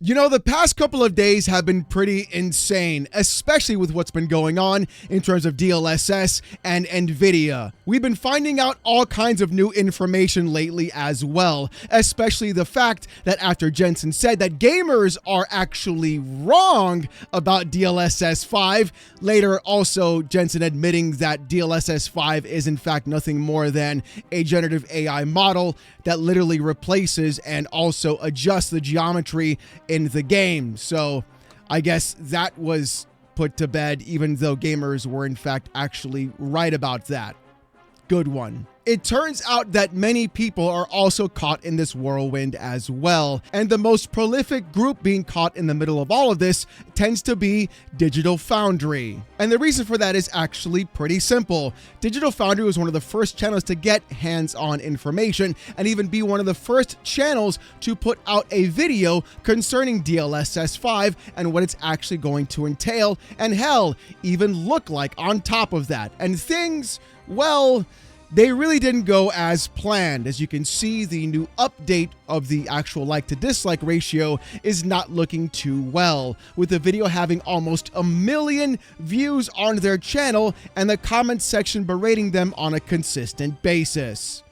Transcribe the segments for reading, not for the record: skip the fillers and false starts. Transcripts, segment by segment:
You know, the past couple of days have been pretty insane, especially with what's been going on in terms of DLSS and NVIDIA. We've been finding out all kinds of new information lately as well, especially the fact that after Jensen said that gamers are actually wrong about DLSS 5, later also Jensen admitting that DLSS 5 is in fact nothing more than a generative AI model that literally replaces and also adjusts the geometry in the game. So I guess that was put to bed, even though gamers were in fact actually right about that. Good one. It turns out that many people are also caught in this whirlwind as well, and the most prolific group being caught in the middle of all of this tends to be Digital Foundry. And the reason for that is actually pretty simple. Digital Foundry was one of the first channels to get hands-on information and even be one of the first channels to put out a video concerning DLSS 5 and what it's actually going to entail, and hell, even look like on top of that. And things, well, they really didn't go as planned. As you can see, the new update of the actual like to dislike ratio is not looking too well, with the video having almost 1 million views on their channel and the comment section berating them on a consistent basis.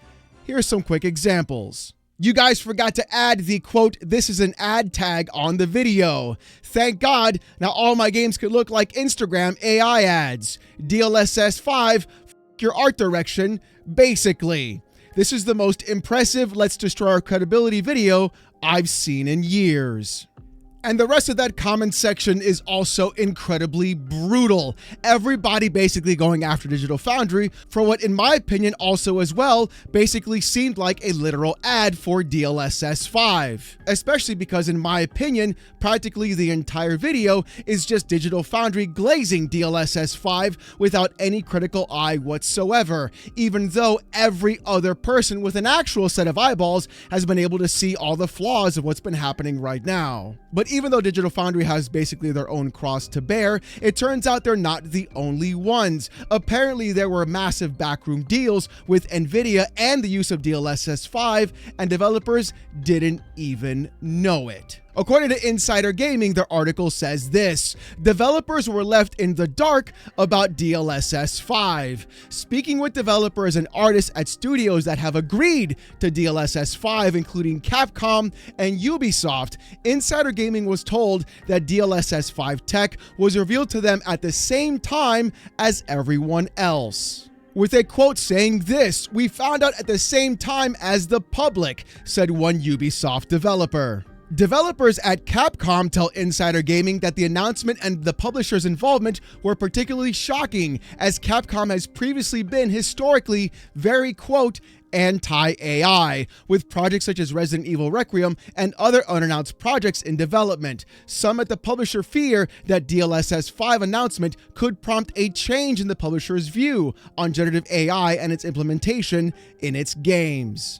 Here's some quick examples. You guys forgot to add the quote, "This is an ad" tag on the video. Thank God, now all my games could look like Instagram AI ads. DLSS 5, your art direction, basically. This is the most impressive "let's destroy our credibility" video I've seen in years. And the rest of that comment section is also incredibly brutal. Everybody basically going after Digital Foundry for what, in my opinion, also as well, basically seemed like a literal ad for DLSS 5. Especially because, in my opinion, practically the entire video is just Digital Foundry glazing DLSS 5 without any critical eye whatsoever, even though every other person with an actual set of eyeballs has been able to see all the flaws of what's been happening right now. But even though Digital Foundry has basically their own cross to bear, it turns out they're not the only ones. Apparently, there were massive backroom deals with NVIDIA and the use of DLSS 5, and developers didn't even know it. According to Insider Gaming, their article says this: developers were left in the dark about DLSS 5. Speaking with developers and artists at studios that have agreed to DLSS 5, including Capcom and Ubisoft, Insider Gaming was told that DLSS 5 tech was revealed to them at the same time as everyone else. With a quote saying this, "We found out at the same time as the public," said one Ubisoft developer. Developers at Capcom tell Insider Gaming that the announcement and the publisher's involvement were particularly shocking, as Capcom has previously been historically very, quote, anti-AI, with projects such as Resident Evil Requiem and other unannounced projects in development. Some at the publisher fear that DLSS 5 announcement could prompt a change in the publisher's view on generative AI and its implementation in its games.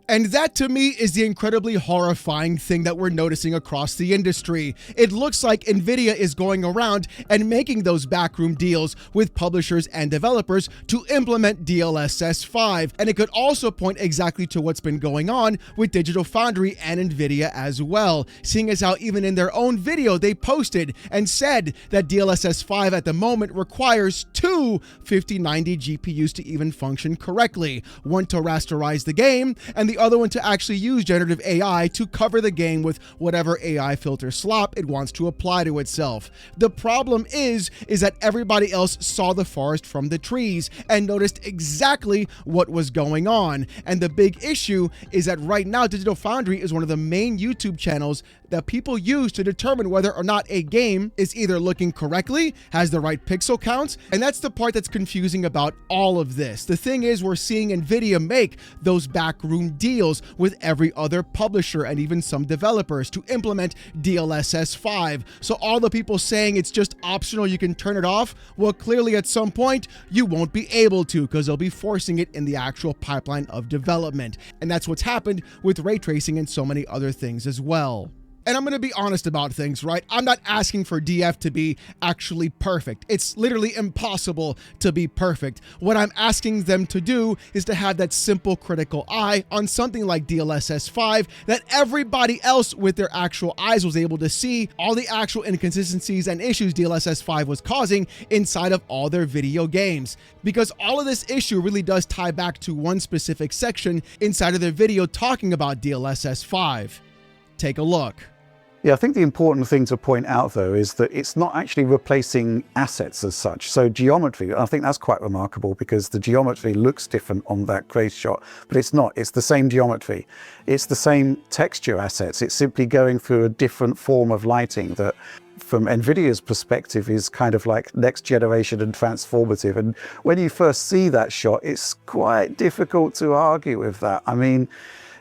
And that, to me, is the incredibly horrifying thing that we're noticing across the industry. It looks like NVIDIA is going around and making those backroom deals with publishers and developers to implement DLSS 5. And it could also point exactly to what's been going on with Digital Foundry and NVIDIA as well, seeing as how even in their own video they posted and said that DLSS 5 at the moment requires two 5090 GPUs to even function correctly. One to rasterize the game, and the other one to actually use generative AI to cover the game with whatever AI filter slop it wants to apply to itself. The problem is that everybody else saw the forest from the trees and noticed exactly what was going on. And the big issue is that right now Digital Foundry is one of the main YouTube channels that people use to determine whether or not a game is either looking correctly, has the right pixel counts, and that's the part that's confusing about all of this. The thing is, we're seeing NVIDIA make those backroom deals with every other publisher and even some developers to implement DLSS 5. So all the people saying it's just optional, you can turn it off, well, clearly at some point you won't be able to, because they'll be forcing it in the actual pipeline of development. And that's what's happened with ray tracing and so many other things as well. And I'm going to be honest about things, right? I'm not asking for DF to be actually perfect. It's literally impossible to be perfect. What I'm asking them to do is to have that simple critical eye on something like DLSS 5 that everybody else with their actual eyes was able to see all the actual inconsistencies and issues DLSS 5 was causing inside of all their video games. Because all of this issue really does tie back to one specific section inside of their video talking about DLSS 5. Take a look. Yeah, I think the important thing to point out, though, is that it's not actually replacing assets as such. So geometry, I think that's quite remarkable because the geometry looks different on that Grace shot, but it's not. It's the same geometry. It's the same texture assets. It's simply going through a different form of lighting that, from NVIDIA's perspective, is kind of like next generation and transformative. And when you first see that shot, it's quite difficult to argue with that. I mean,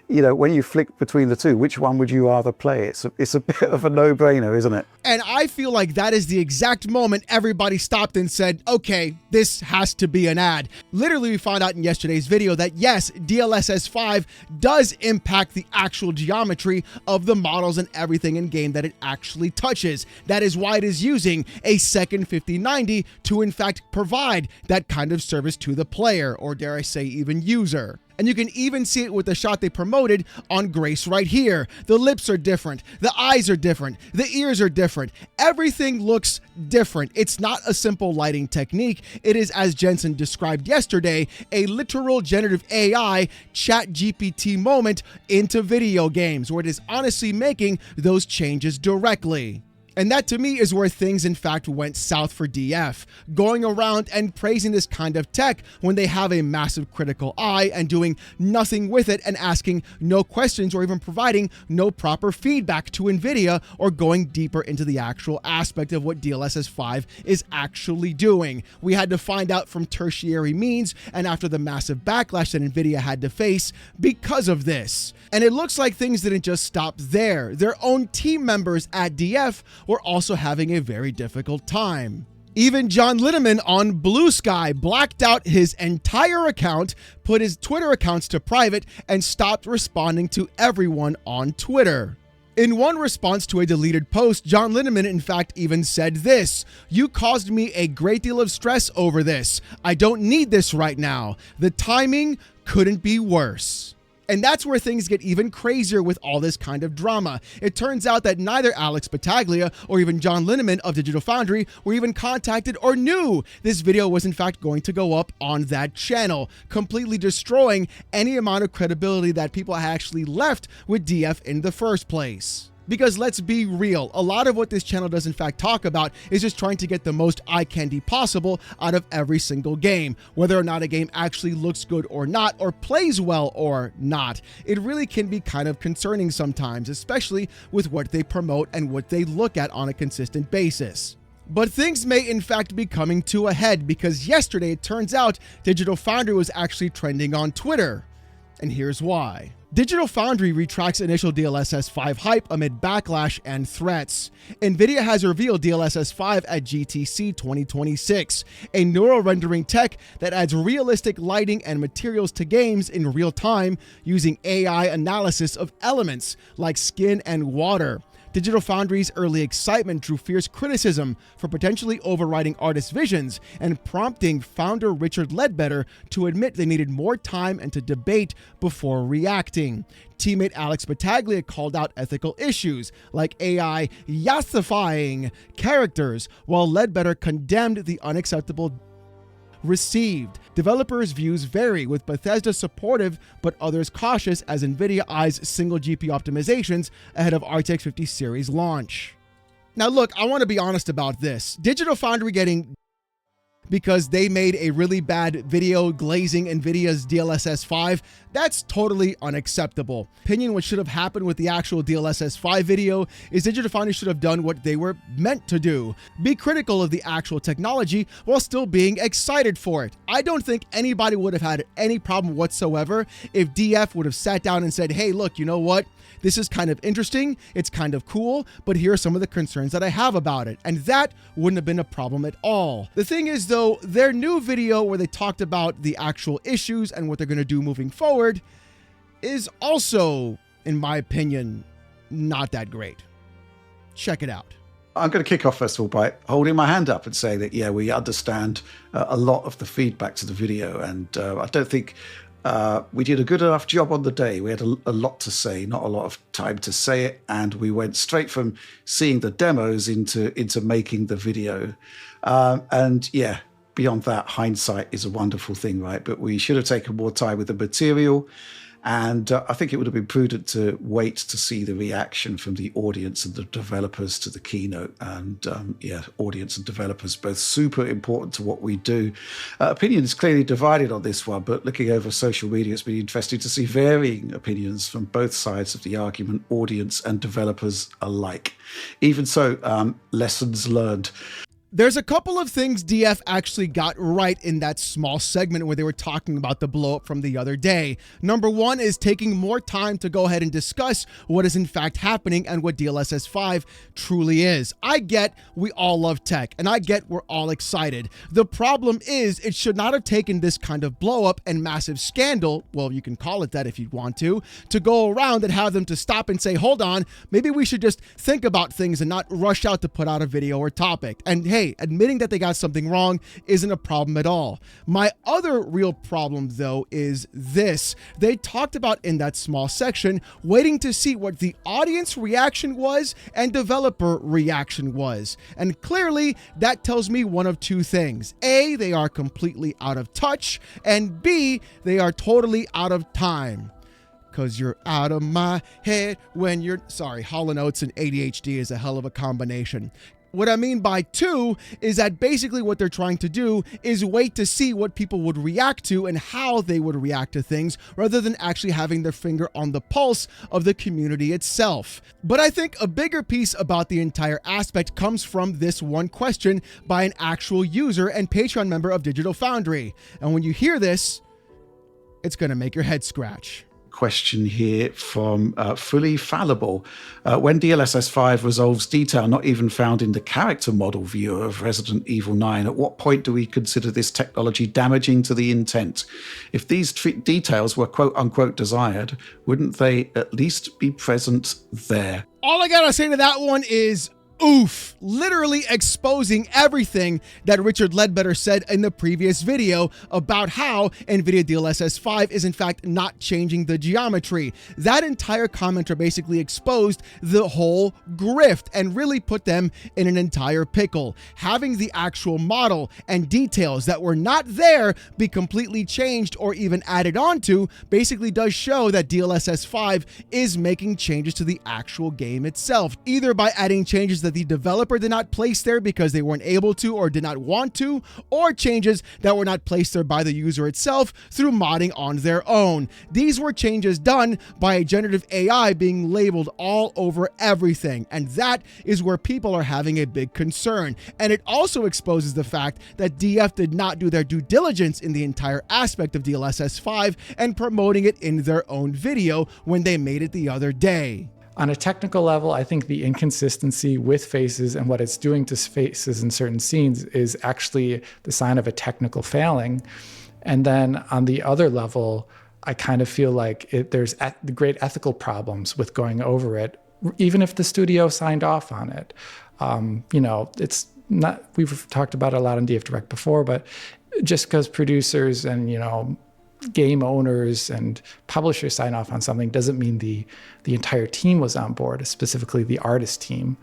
you know, when you flick between the two, which one would you rather play? It's a bit of a no-brainer, isn't it? And I feel like that is the exact moment everybody stopped and said, okay, this has to be an ad. Literally, we found out in yesterday's video that yes, DLSS 5 does impact the actual geometry of the models and everything in game that it actually touches. That is why it is using a second 5090 to in fact provide that kind of service to the player, or dare I say even user. And you can even see it with the shot they promoted on Grace right here. The lips are different. The eyes are different. The ears are different. Everything looks different. It's not a simple lighting technique. It is, as Jensen described yesterday, a literal generative AI ChatGPT moment into video games where it is honestly making those changes directly. And that to me is where things in fact went south for DF, going around and praising this kind of tech when they have a massive critical eye and doing nothing with it and asking no questions or even providing no proper feedback to NVIDIA or going deeper into the actual aspect of what DLSS 5 is actually doing. We had to find out from tertiary means and after the massive backlash that NVIDIA had to face because of this. And it looks like things didn't just stop there. Their own team members at DF were also having a very difficult time. Even John Linneman on Blue Sky blacked out his entire account, put his Twitter accounts to private, and stopped responding to everyone on Twitter. In one response to a deleted post, John Linneman in fact even said this: "You caused me a great deal of stress over this. I don't need this right now. The timing couldn't be worse." And that's where things get even crazier with all this kind of drama. It turns out that neither Alex Battaglia or even John Linneman of Digital Foundry were even contacted or knew this video was in fact going to go up on that channel, completely destroying any amount of credibility that people had actually left with DF in the first place. Because let's be real, a lot of what this channel does in fact talk about is just trying to get the most eye candy possible out of every single game, whether or not a game actually looks good or not, or plays well or not. It really can be kind of concerning sometimes, especially with what they promote and what they look at on a consistent basis. But things may in fact be coming to a head because yesterday it turns out Digital Foundry was actually trending on Twitter. And here's why. Digital Foundry retracts initial DLSS 5 hype amid backlash and threats. NVIDIA has revealed DLSS 5 at GTC 2026, a neural rendering tech that adds realistic lighting and materials to games in real time using AI analysis of elements like skin and water. Digital Foundry's early excitement drew fierce criticism for potentially overriding artists' visions and prompting founder Richard Ledbetter to admit they needed more time and to debate before reacting. Teammate Alex Battaglia called out ethical issues like AI yassifying characters, while Ledbetter condemned the unacceptable received. Developers' views vary, with Bethesda supportive but others cautious as NVIDIA eyes single GPU optimizations ahead of RTX 50 series launch. Now look, I want to be honest about this. Digital Foundry getting because they made a really bad video glazing NVIDIA's DLSS 5, that's totally unacceptable. Opinion what should have happened with the actual DLSS 5 video is Digital Foundry should have done what they were meant to do. Be critical of the actual technology while still being excited for it. I don't think anybody would have had any problem whatsoever if DF would have sat down and said, hey, look, you know what? This is kind of interesting, it's kind of cool, but here are some of the concerns that I have about it. And that wouldn't have been a problem at all. The thing is though, their new video where they talked about the actual issues and what they're going to do moving forward is also, in my opinion, not that great. Check it out. I'm going to kick off, first of all, by holding my hand up and saying that, yeah, we understand a lot of the feedback to the video. And I don't think we did a good enough job on the day. We had a lot to say, not a lot of time to say it. And we went straight from seeing the demos into making the video. And yeah, beyond that, hindsight is a wonderful thing, right? But we should have taken more time with the material. And I think it would have been prudent to wait to see the reaction from the audience and the developers to the keynote. And yeah, audience and developers, both super important to what we do. Opinion is clearly divided on this one, but looking over social media, it's been interesting to see varying opinions from both sides of the argument, audience and developers alike. Even so, lessons learned. There's a couple of things DF actually got right in that small segment where they were talking about the blow up from the other day. Number one is taking more time to go ahead and discuss what is in fact happening and what DLSS 5 truly is. I get we all love tech, and I get we're all excited. The problem is it should not have taken this kind of blow up and massive scandal, well, you can call it that if you want to go around and have them to stop and say, hold on, maybe we should just think about things and not rush out to put out a video or topic. And hey, admitting that they got something wrong isn't a problem at all. My other real problem, though, is this. They talked about in that small section waiting to see what the audience reaction was and developer reaction was. And clearly, that tells me one of two things. A, they are completely out of touch, and B, they are totally out of time. Because you're out of my head when you're... Sorry, Hall & Oates and ADHD is a hell of a combination. What I mean by two is that basically what they're trying to do is wait to see what people would react to and how they would react to things rather than actually having their finger on the pulse of the community itself. But I think a bigger piece about the entire aspect comes from this one question by an actual user and Patreon member of Digital Foundry. And when you hear this, it's going to make your head scratch. Question here from Fully Fallible. When DLSS 5 resolves detail not even found in the character model view of Resident Evil 9, at what point do we consider this technology damaging to the intent? If these details were quote-unquote desired, wouldn't they at least be present there? All I gotta say to that one is oof, literally exposing everything that Richard Ledbetter said in the previous video about how NVIDIA DLSS 5 is in fact not changing the geometry. That entire commenter basically exposed the whole grift and really put them in an entire pickle. Having the actual model and details that were not there be completely changed or even added onto basically does show that DLSS 5 is making changes to the actual game itself, either by adding changes that the developer did not place there because they weren't able to or did not want to, or changes that were not placed there by the user itself through modding on their own. These were changes done by a generative AI being labeled all over everything, and that is where people are having a big concern. And it also exposes the fact that DF did not do their due diligence in the entire aspect of DLSS 5 and promoting it in their own video when they made it the other day. On a technical level, I think the inconsistency with faces and what it's doing to faces in certain scenes is actually the sign of a technical failing. And then on the other level, I kind of feel like there's great ethical problems with going over it, even if the studio signed off on it. It's not, we've talked about it a lot on DF Direct before, but just because producers and, game owners and publishers sign off on something doesn't mean the entire team was on board, specifically the artist team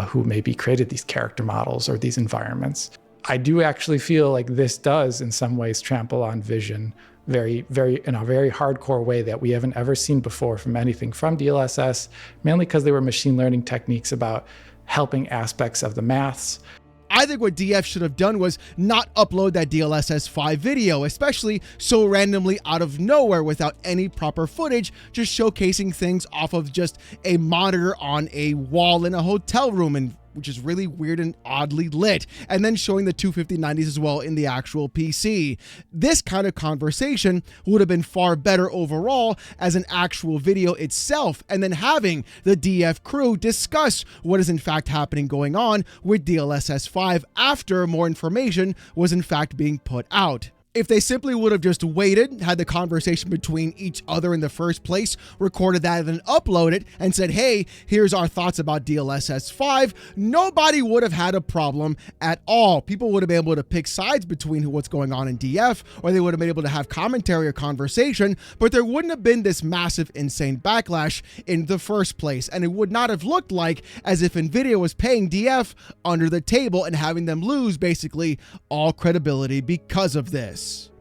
who maybe created these character models or these environments. I do actually feel like this does in some ways trample on vision in a very hardcore way that we haven't ever seen before from anything from DLSS, mainly because they were machine learning techniques about helping aspects of the maths. I think what DF should have done was not upload that DLSS 5 video, especially so randomly out of nowhere without any proper footage, just showcasing things off of just a monitor on a wall in a hotel room, and which is really weird and oddly lit, and then showing the 25090s as well in the actual PC. This kind of conversation would have been far better overall as an actual video itself, and then having the DF crew discuss what is in fact happening going on with DLSS 5 after more information was in fact being put out. If they simply would have just waited, had the conversation between each other in the first place, recorded that and then uploaded it and said, hey, here's our thoughts about DLSS 5, nobody would have had a problem at all. People would have been able to pick sides between what's going on in DF, or they would have been able to have commentary or conversation, but there wouldn't have been this massive, insane backlash in the first place. And it would not have looked like as if NVIDIA was paying DF under the table and having them lose basically all credibility because of this.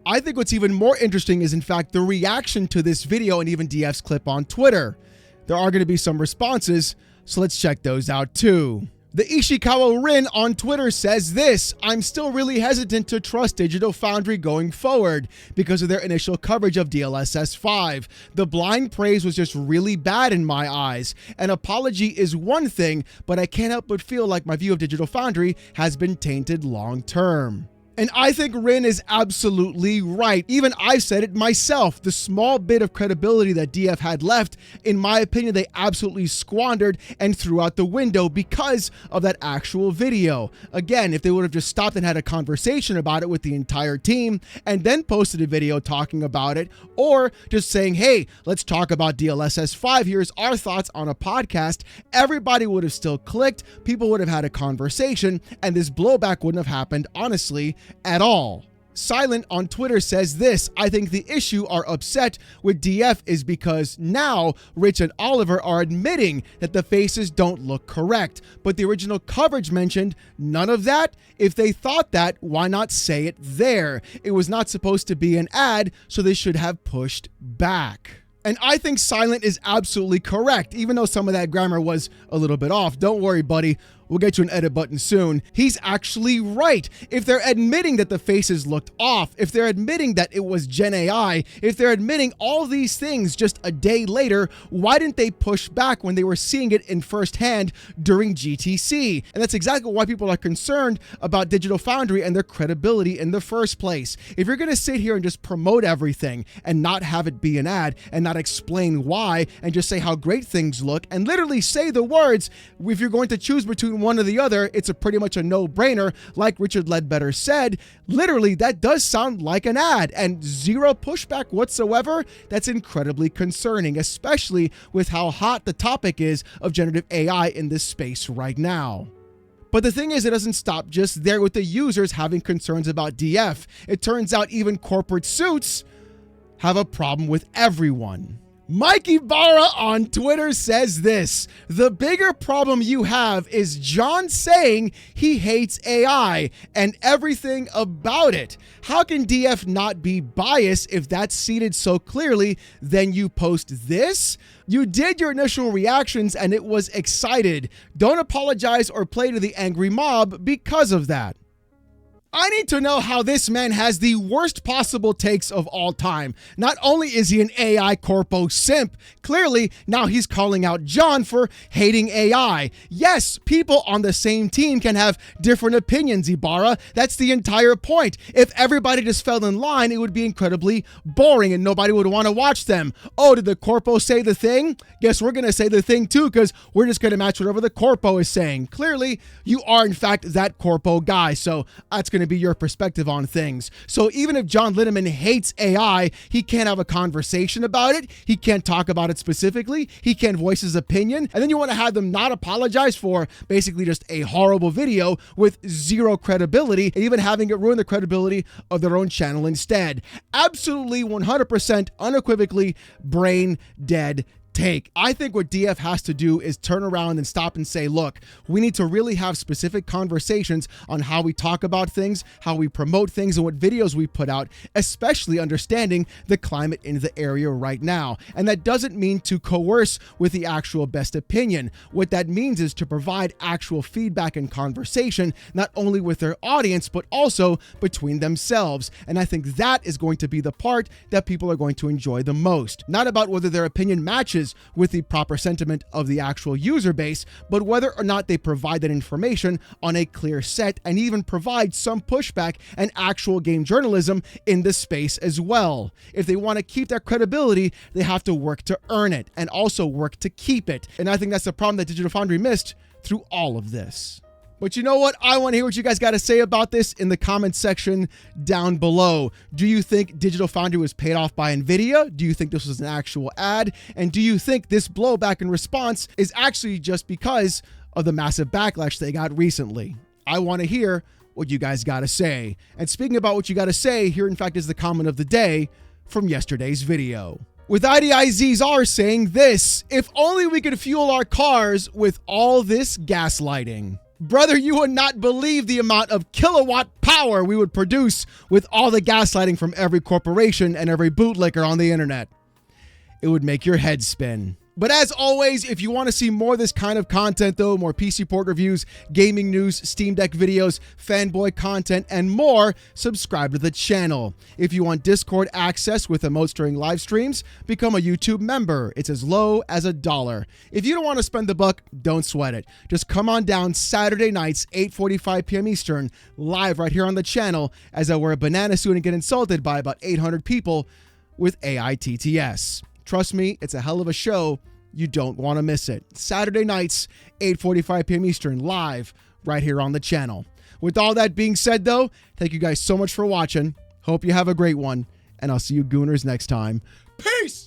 I think what's even more interesting is, in fact, the reaction to this video and even DF's clip on Twitter. There are going to be some responses, so let's check those out too. The Ishikawa Rin on Twitter says this: I'm still really hesitant to trust Digital Foundry going forward because of their initial coverage of DLSS 5. The blind praise was just really bad in my eyes. An apology is one thing, but I can't help but feel like my view of Digital Foundry has been tainted long term. And I think Rin is absolutely right. Even I've said it myself. The small bit of credibility that DF had left, in my opinion, they absolutely squandered and threw out the window because of that actual video. Again, if they would have just stopped and had a conversation about it with the entire team and then posted a video talking about it, or just saying, hey, let's talk about DLSS 5, here's our thoughts on a podcast, everybody would have still clicked, people would have had a conversation, and this blowback wouldn't have happened, honestly, at all. Silent on Twitter says this: I think the issue are upset with DF is because now Rich and Oliver are admitting that the faces don't look correct, but the original coverage mentioned none of that. If they thought that, why not say it there? It was not supposed to be an ad, so they should have pushed back. And I think Silent is absolutely correct, even though some of that grammar was a little bit off. Don't worry, buddy. We'll get you an edit button soon. He's actually right. If they're admitting that the faces looked off, if they're admitting that it was Gen AI, if they're admitting all these things just a day later, why didn't they push back when they were seeing it in firsthand during GTC? And that's exactly why people are concerned about Digital Foundry and their credibility in the first place. If you're going to sit here and just promote everything and not have it be an ad and not explain why and just say how great things look and literally say the words, if you're going to choose between one or the other, it's a pretty much a no-brainer. Like Richard Ledbetter said, literally that does sound like an ad and zero pushback whatsoever. That's incredibly concerning, especially with how hot the topic is of generative AI in this space right now. But the thing is, it doesn't stop just there with the users having concerns about DF. It turns out even corporate suits have a problem with everyone. Mike Ibarra on Twitter says this: the bigger problem you have is John saying he hates AI and everything about it. How can DF not be biased if that's seeded so clearly? Then you post this? You did your initial reactions and it was excited. Don't apologize or play to the angry mob because of that. I need to know how this man has the worst possible takes of all time. Not only is he an AI corpo simp, clearly now he's calling out John for hating AI. Yes, people on the same team can have different opinions, Ibarra. That's the entire point. If everybody just fell in line, it would be incredibly boring and nobody would want to watch them. Oh, did the corpo say the thing? Guess we're going to say the thing too, because we're just going to match whatever the corpo is saying. Clearly, you are in fact that corpo guy, so that's going to be your perspective on things. So even if John Linneman hates AI, he can't have a conversation about it. He can't talk about it specifically. He can't voice his opinion. And then you want to have them not apologize for basically just a horrible video with zero credibility and even having it ruin the credibility of their own channel instead. Absolutely 100% unequivocally brain dead take. I think what DF has to do is turn around and stop and say, look, we need to really have specific conversations on how we talk about things, how we promote things, and what videos we put out, especially understanding the climate in the area right now. And that doesn't mean to coerce with the actual best opinion. What that means is to provide actual feedback and conversation, not only with their audience, but also between themselves. And I think that is going to be the part that people are going to enjoy the most. Not about whether their opinion matches with the proper sentiment of the actual user base, but whether or not they provide that information on a clear set and even provide some pushback and actual game journalism in the space as well. If they want to keep that credibility, they have to work to earn it and also work to keep it. And I think that's the problem that Digital Foundry missed through all of this. But you know what? I want to hear what you guys got to say about this in the comments section down below. Do you think Digital Foundry was paid off by NVIDIA? Do you think this was an actual ad? And do you think this blowback in response is actually just because of the massive backlash they got recently? I want to hear what you guys got to say. And speaking about what you got to say, here in fact is the comment of the day from yesterday's video. With IDIZR saying this: if only we could fuel our cars with all this gaslighting. Brother, you would not believe the amount of kilowatt power we would produce with all the gaslighting from every corporation and every bootlicker on the internet. It would make your head spin. But as always, if you want to see more of this kind of content though, more PC port reviews, gaming news, Steam Deck videos, fanboy content, and more, subscribe to the channel. If you want Discord access with emotes during live streams, become a YouTube member. It's as low as $1. If you don't want to spend the buck, don't sweat it. Just come on down Saturday nights, 8:45 p.m. Eastern, live right here on the channel as I wear a banana suit and get insulted by about 800 people with AITTS. Trust me, it's a hell of a show. You don't want to miss it. Saturday nights, 8:45 p.m. Eastern, live right here on the channel. With all that being said, though, thank you guys so much for watching. Hope you have a great one, and I'll see you gooners next time. Peace!